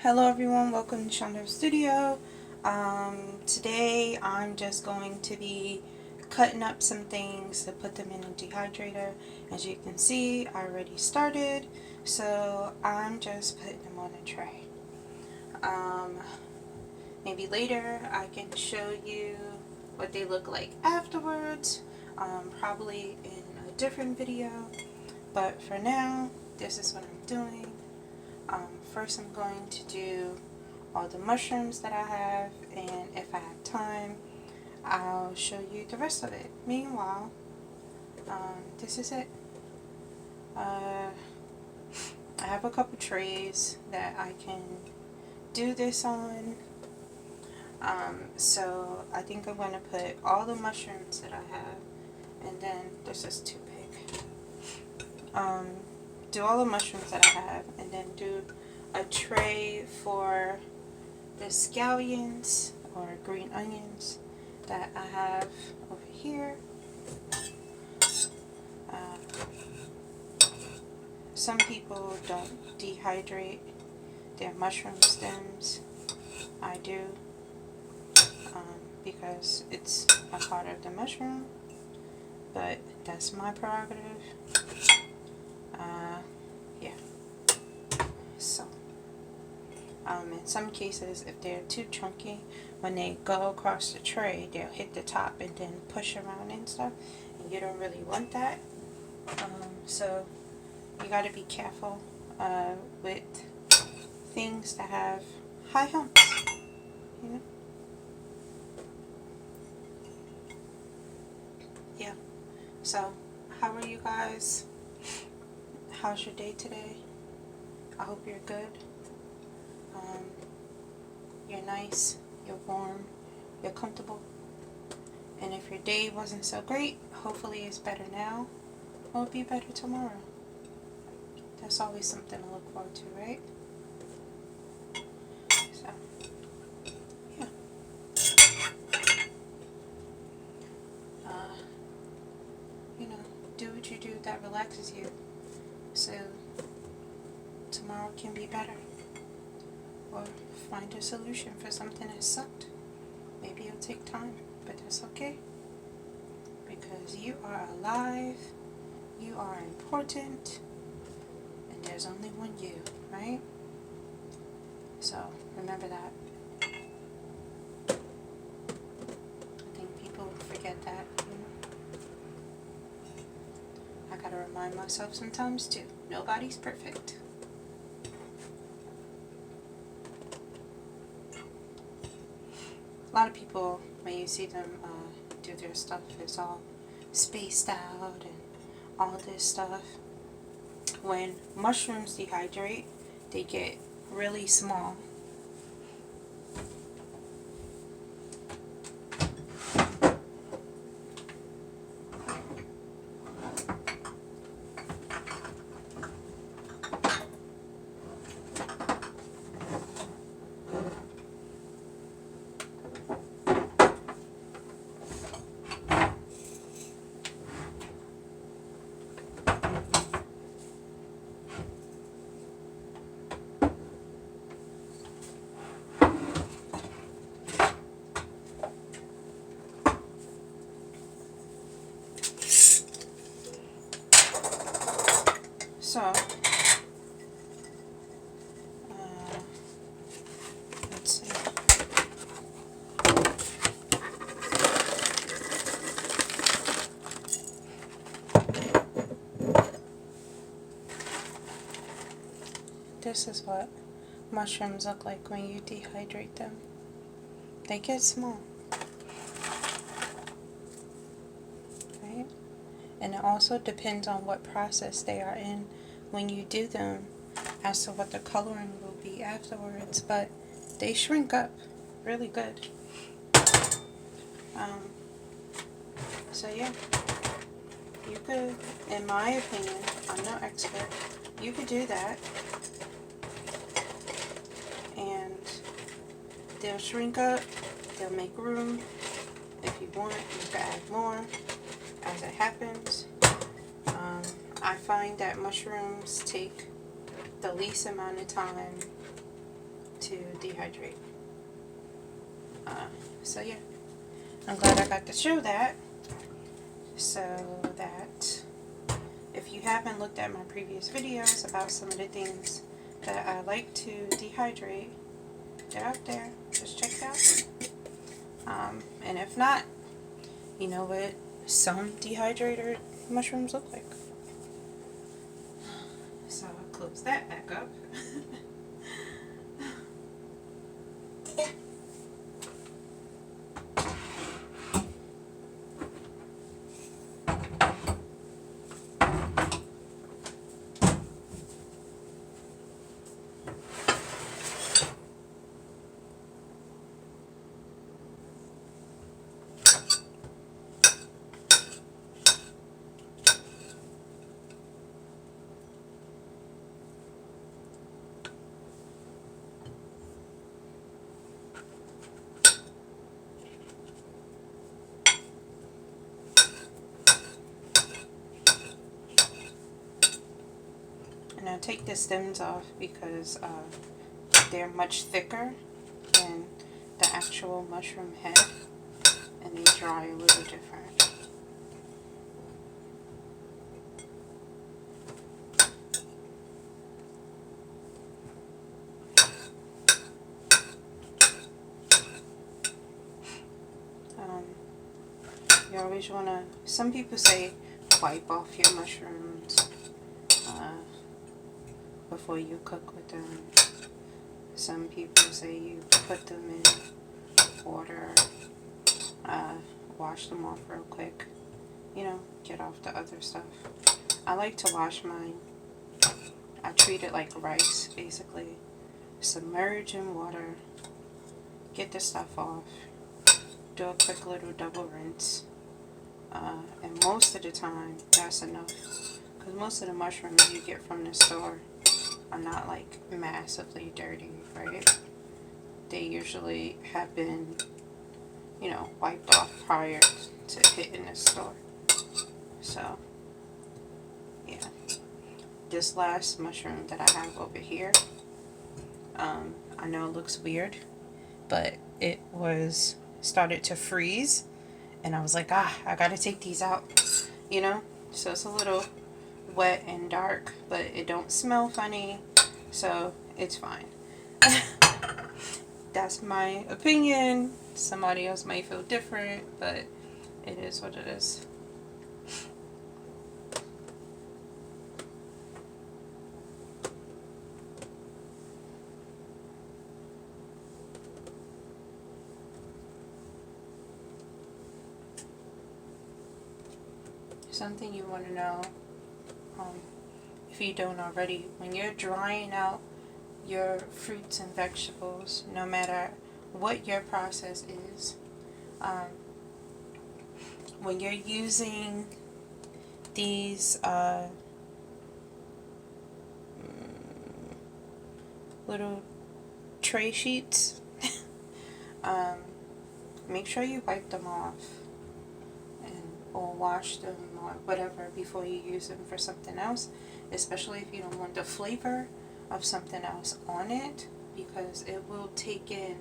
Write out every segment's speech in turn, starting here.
Hello everyone, welcome to Shonda's Studio. Today I'm just going to be cutting up some things to put them in a dehydrator. As you can see, I already started, so I'm just putting them on a tray. Maybe later I can show you what they look like afterwards, probably in a different video, but for now, this is what I'm doing. First I'm going to do all the mushrooms that I have, and if I have time, I'll show you the rest of it. Meanwhile, this is it. I have a couple trays that I can do this on. So I think I'm going to put all the mushrooms that I have, and then this is too big. Do all the mushrooms that I have, and then do a tray for the scallions or green onions that I have over here. Some people don't dehydrate their mushroom stems. I do, because it's a part of the mushroom, but that's my prerogative. Yeah. So, in some cases, if they're too chunky, when they go across the tray, they'll hit the top and then push around and stuff, and you don't really want that. So you got to be careful with things that have high humps, you know? Yeah. So, how are you guys? How's your day today? I hope you're good. You're nice, you're warm, you're comfortable. And if your day wasn't so great, hopefully it's better now, or it'll be better tomorrow. That's always something to look forward to, right? So, yeah. Do what you do that relaxes you, so tomorrow can be better. Or find a solution for something that sucked. Maybe it'll take time, but that's okay. Because you are alive, you are important, and there's only one you, right? So, remember that. I think people forget that, you know? I gotta remind myself sometimes too. Nobody's perfect. A lot of people, when you see them do their stuff, it's all spaced out and all this stuff. When mushrooms dehydrate, they get really small. So, let's see. This is what mushrooms look like when you dehydrate them. They get small, right? And it also depends on what process they are in when you do them as to what the coloring will be afterwards, but they shrink up really good. So yeah, you could, in my opinion, I'm no expert, you could do that, and they'll shrink up, they'll make room. If you want, you can add more as it happens. I find that mushrooms take the least amount of time to dehydrate. So yeah, I'm glad I got to show that, so that if you haven't looked at my previous videos about some of the things that I like to dehydrate, they're out there. Just check it out. And if not, you know what some dehydrated mushrooms look like. So I'll close that back up. And I take the stems off because they're much thicker than the actual mushroom head, and they dry a little different. You always want to, some people say wipe off your mushrooms before you cook with them. Some people say you put them in water, wash them off real quick, you know, get off the other stuff. I like to wash mine. I treat it like rice, basically. Submerge in water, get the stuff off, do a quick little double rinse, and most of the time that's enough, because most of the mushrooms you get from the store are not like massively dirty, right? They usually have been, you know, wiped off prior to hitting the store. So yeah, this last mushroom that I have over here, I know it looks weird, but it was started to freeze, and I was like, I gotta take these out, you know. So it's a little wet and dark, but it don't smell funny, so it's fine. That's my opinion. Somebody else might feel different, but it is what it is. Something you want to know, if you don't already, when you're drying out your fruits and vegetables, no matter what your process is, when you're using these little tray sheets, make sure you wipe them off or wash them or whatever before you use them for something else, especially if you don't want the flavor of something else on it, because it will take in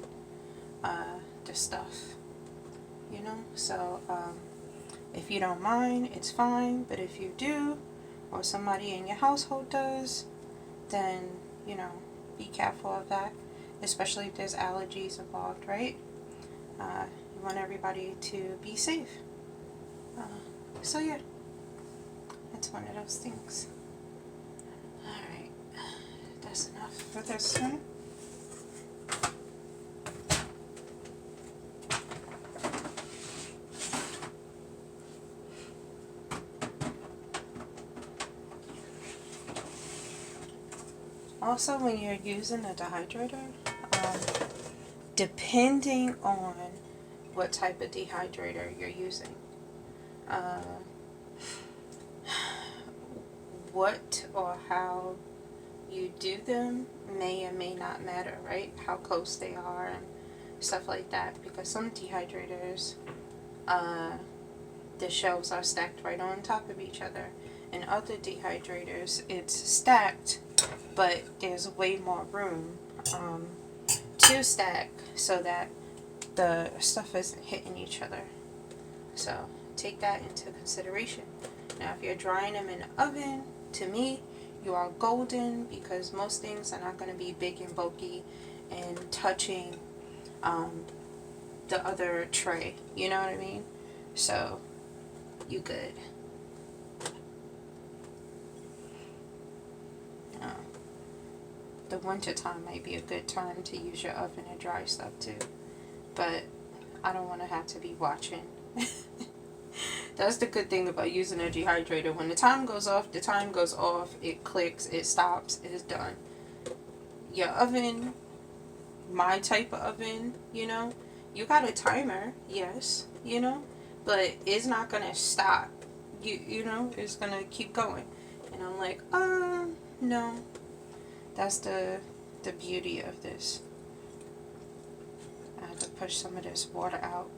the stuff, you know. So if you don't mind, it's fine, but if you do, or somebody in your household does, then, you know, be careful of that, especially if there's allergies involved, right? You want everybody to be safe. So yeah, that's one of those things. Alright, that's enough for this one. Also, when you're using a dehydrator, depending on what type of dehydrator you're using, what or how you do them may or may not matter, right? How close they are and stuff like that, because some dehydrators, the shelves are stacked right on top of each other, and other dehydrators, it's stacked, but there's way more room do stack so that the stuff isn't hitting each other. So take that into consideration. Now if you're drying them in the oven, to me, you are golden, because most things are not going to be big and bulky and touching the other tray. You know what I mean? So you good. The winter time might be a good time to use your oven to dry stuff too, but I don't want to have to be watching. That's the good thing about using a dehydrator. When the time goes off, the time goes off. It clicks, it stops, it's done. Your oven, my type of oven, you know, you got a timer, yes, you know, but it's not gonna stop. You know, it's gonna keep going. And I'm like, no. That's the beauty of this. I have to push some of this water out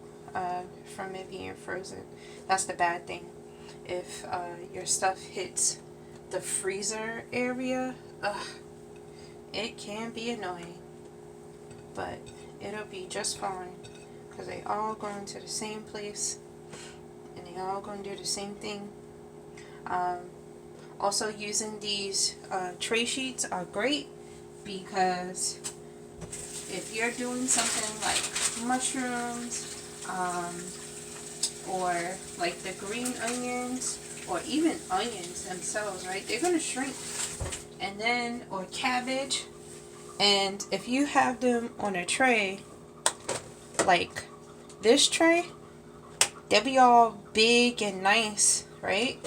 from it being frozen. That's the bad thing. If your stuff hits the freezer area, it can be annoying. But it'll be just fine, because they all going to the same place and they all going to do the same thing. Also, using these tray sheets are great, because if you're doing something like mushrooms, or like the green onions, or even onions themselves, right? They're going to shrink. And then, or cabbage. And if you have them on a tray, like this tray, they'll be all big and nice, right?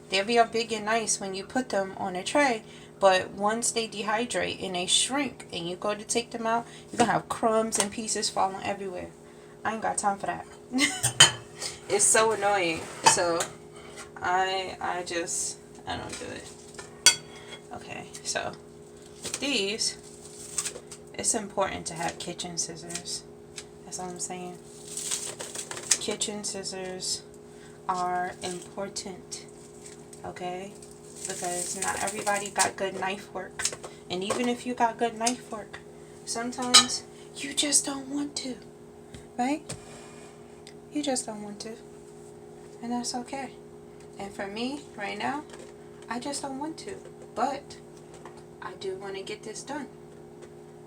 They'll be all big and nice when you put them on a tray. But once they dehydrate and they shrink and you go to take them out, you're going to have crumbs and pieces falling everywhere. I ain't got time for that. It's so annoying. So I don't do it. Okay, so with these, it's important to have kitchen scissors. That's all I'm saying. Kitchen scissors are important. Okay? Because not everybody got good knife work. And even if you got good knife work, sometimes you just don't want to. Right? You just don't want to. And that's okay. And for me, right now, I just don't want to. But I do want to get this done.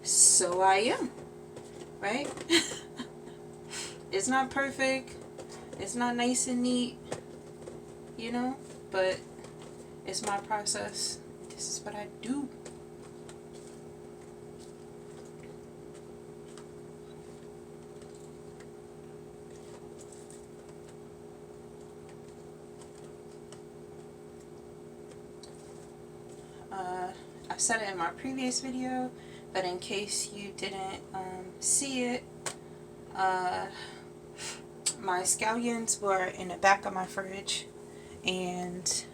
So I am. Right? It's not perfect. It's not nice and neat. You know? But it's my process. This is what I do. I said it in my previous video, but in case you didn't see it, my scallions were in the back of my fridge, and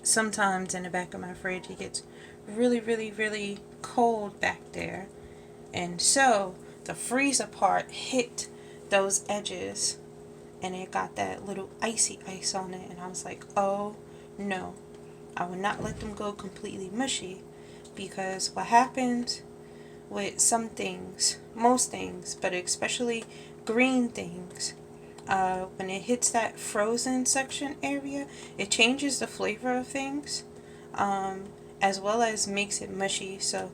sometimes in the back of my fridge it gets really, really, really cold back there, and so the freezer part hit those edges and it got that little icy ice on it, and I was like, oh no, I would not let them go completely mushy, because what happens with some things, most things, but especially green things, when it hits that frozen section area, it changes the flavor of things, as well as makes it mushy. So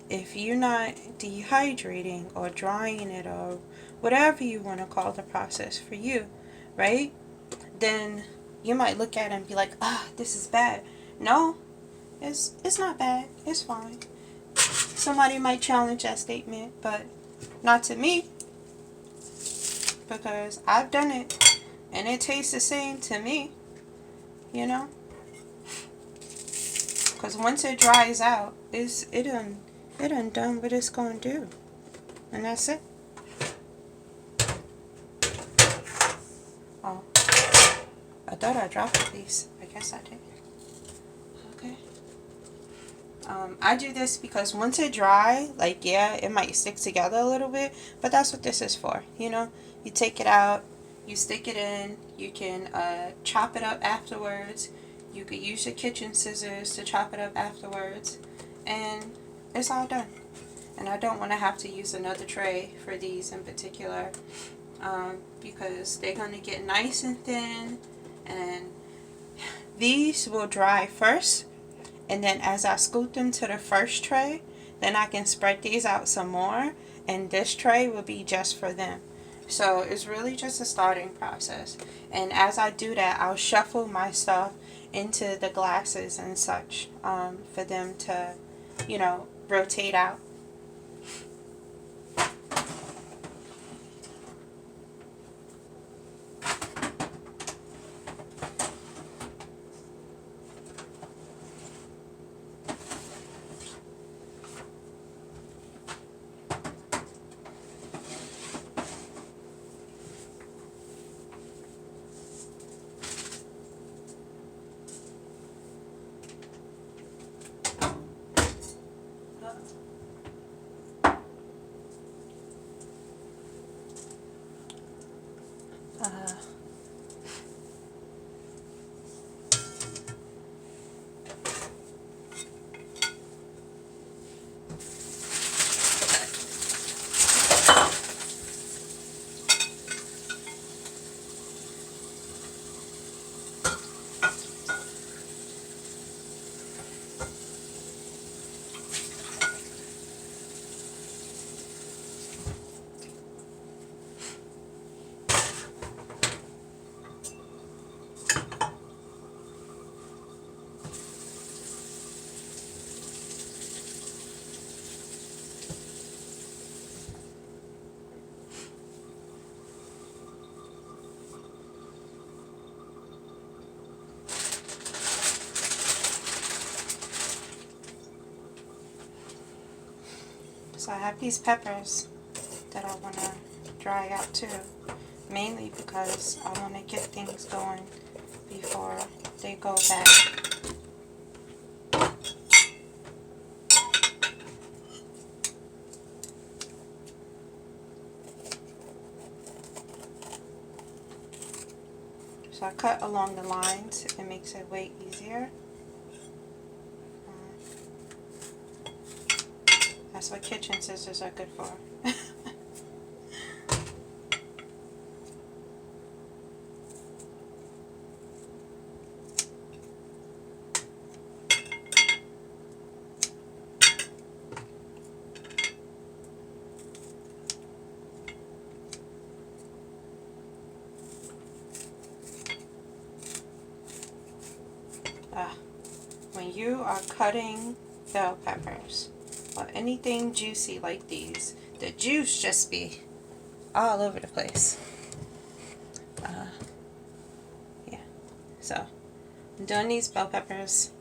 if you're not dehydrating or drying it, or whatever you want to call the process for you, right, then you might look at it and be like, this is bad. No, it's not bad. It's fine. Somebody might challenge that statement, but not to me, because I've done it and it tastes the same to me, you know, because once it dries out, it done what it's gonna do, and that's it. Oh, I thought I dropped a piece. I guess I did. Okay. I do this because once it dry, like, yeah, it might stick together a little bit, but that's what this is for, you know. You take it out, you stick it in, you can chop it up afterwards. You could use your kitchen scissors to chop it up afterwards, and it's all done. And I don't want to have to use another tray for these in particular, because they're going to get nice and thin, and these will dry first, and then as I scoot them to the first tray, then I can spread these out some more, and this tray will be just for them. So it's really just a starting process, and as I do that, I'll shuffle my stuff into the glasses and such, for them to, you know, rotate out. Uh, So I have these peppers that I want to dry out too, mainly because I want to get things going before they go bad. So I cut along the lines, it makes it way easier. That's what kitchen scissors are good for. When you are cutting bell peppers or anything juicy like these, the juice just be all over the place. Yeah, so I'm doing these bell peppers.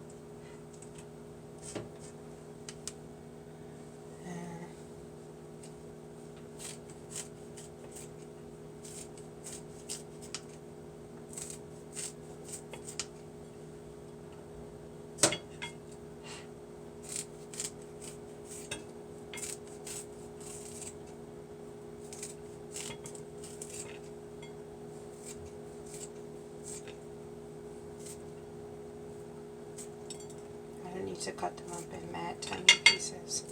I don't need to cut them up in mad tiny pieces.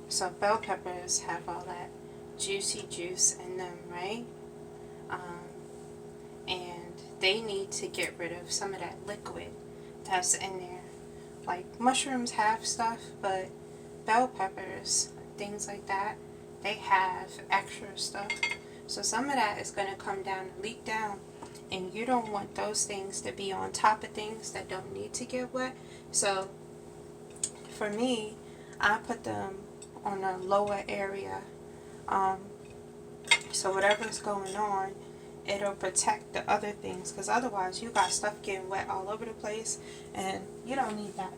So bell peppers have all that juicy juice in them, right? And they need to get rid of some of that liquid that's in there. Like mushrooms have stuff, but bell peppers, things like that, they have extra stuff. So some of that is going to come down and leak down, and you don't want those things to be on top of things that don't need to get wet. So for me, I put them on a lower area, so whatever's going on, it'll protect the other things, because otherwise you got stuff getting wet all over the place, and you don't need that.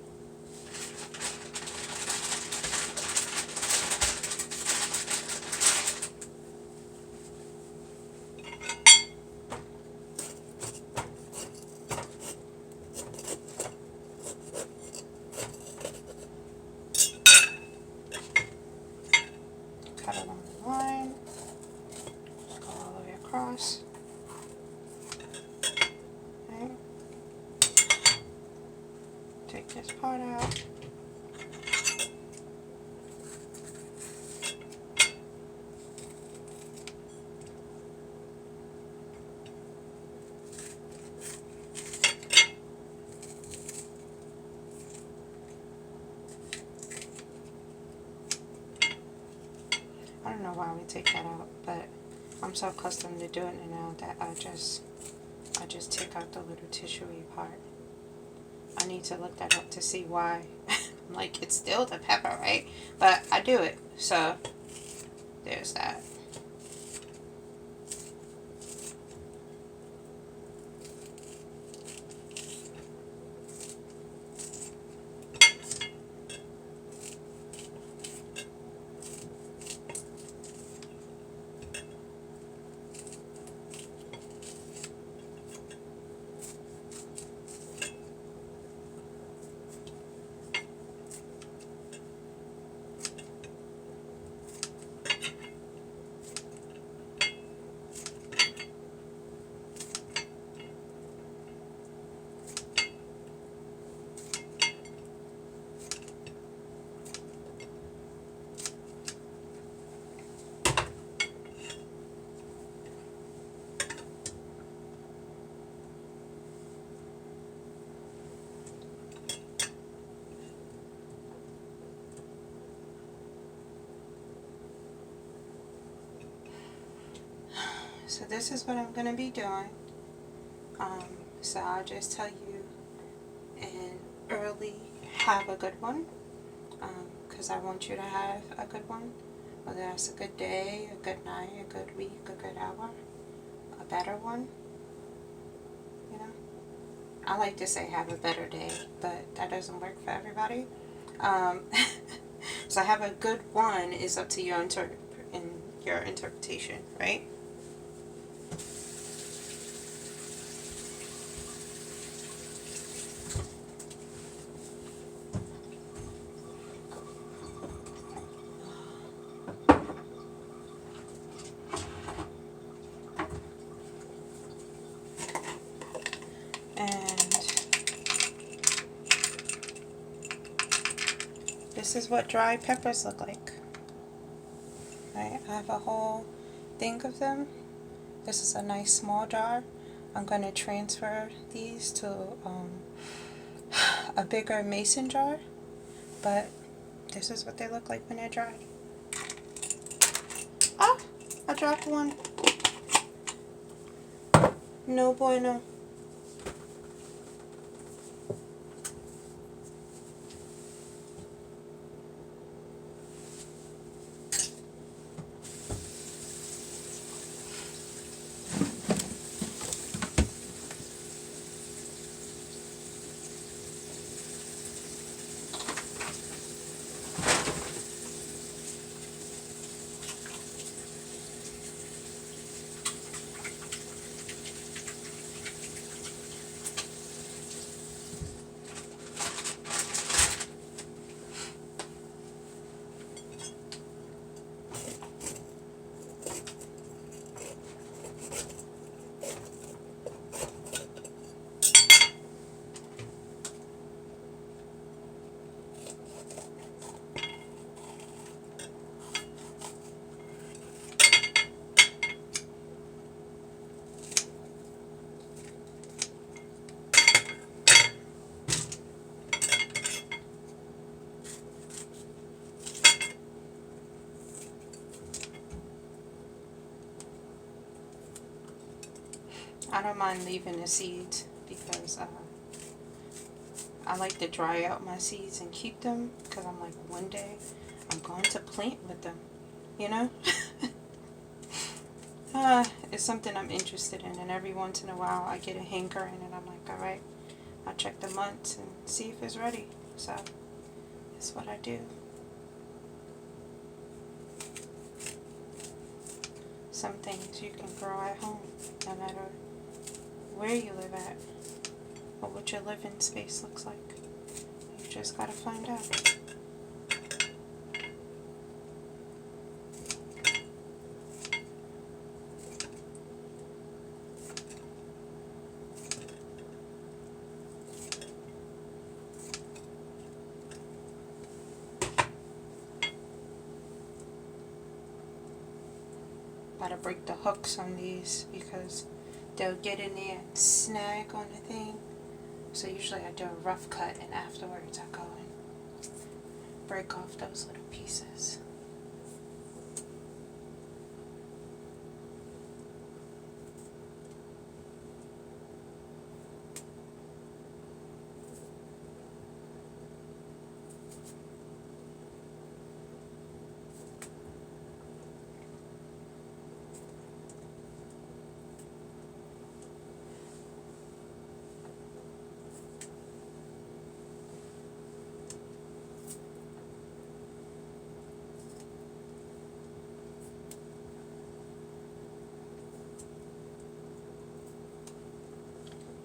cut along the line. Just go all the way across. Okay. Take this part out. I don't know why we take that out, but I'm so accustomed to doing it now that I just take out the little tissue-y part. I need to look that up to see why. I'm like, it's still the pepper, right? But I do it, so there's that. So this is what I'm going to be doing. So I'll just tell you and early have a good one, because I want you to have a good one, whether that's a good day, a good night, a good week, a good hour, a better one, you know. I like to say have a better day, but that doesn't work for everybody. So have a good one is up to your interpretation, right? And this is what dried peppers look like. Right, I have a whole thing of them. This is a nice small jar. I'm going to transfer these to a bigger mason jar, but this is what they look like when they're dried. Ah, I dropped one. No bueno. I don't mind leaving the seeds because I like to dry out my seeds and keep them, because I'm like, one day I'm going to plant with them, you know? It's something I'm interested in, and every once in a while I get a hankering and I'm like, alright, I'll check the months and see if it's ready. So that's what I do. Some things you can grow at home, no matter where you live at or what your living space looks like. You just gotta find out. Gotta break the hooks on these because they'll get in there and snag on the thing. So usually I do a rough cut and afterwards I go and break off those little pieces.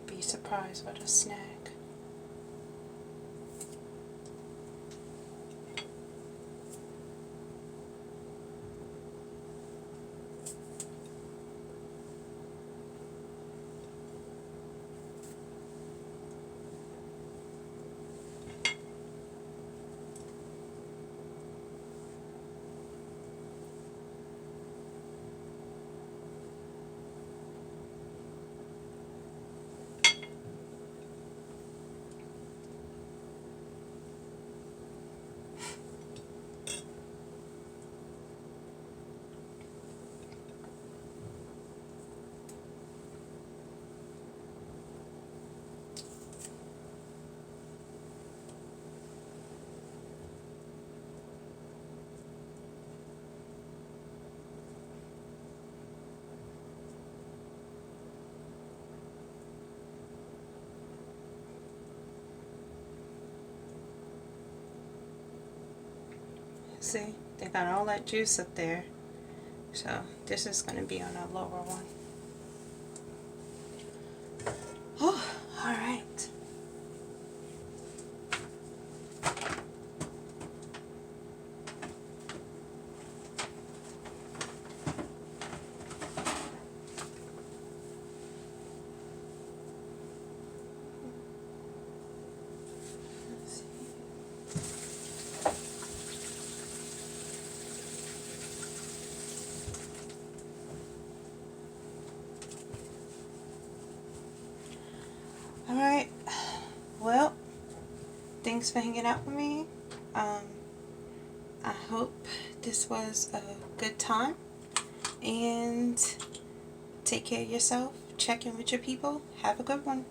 Be surprised what a snag. See, they got all that juice up there. So this is going to be on a lower one. Oh, all right. Alright, well, thanks for hanging out with me. I hope this was a good time, and take care of yourself, check in with your people, have a good one.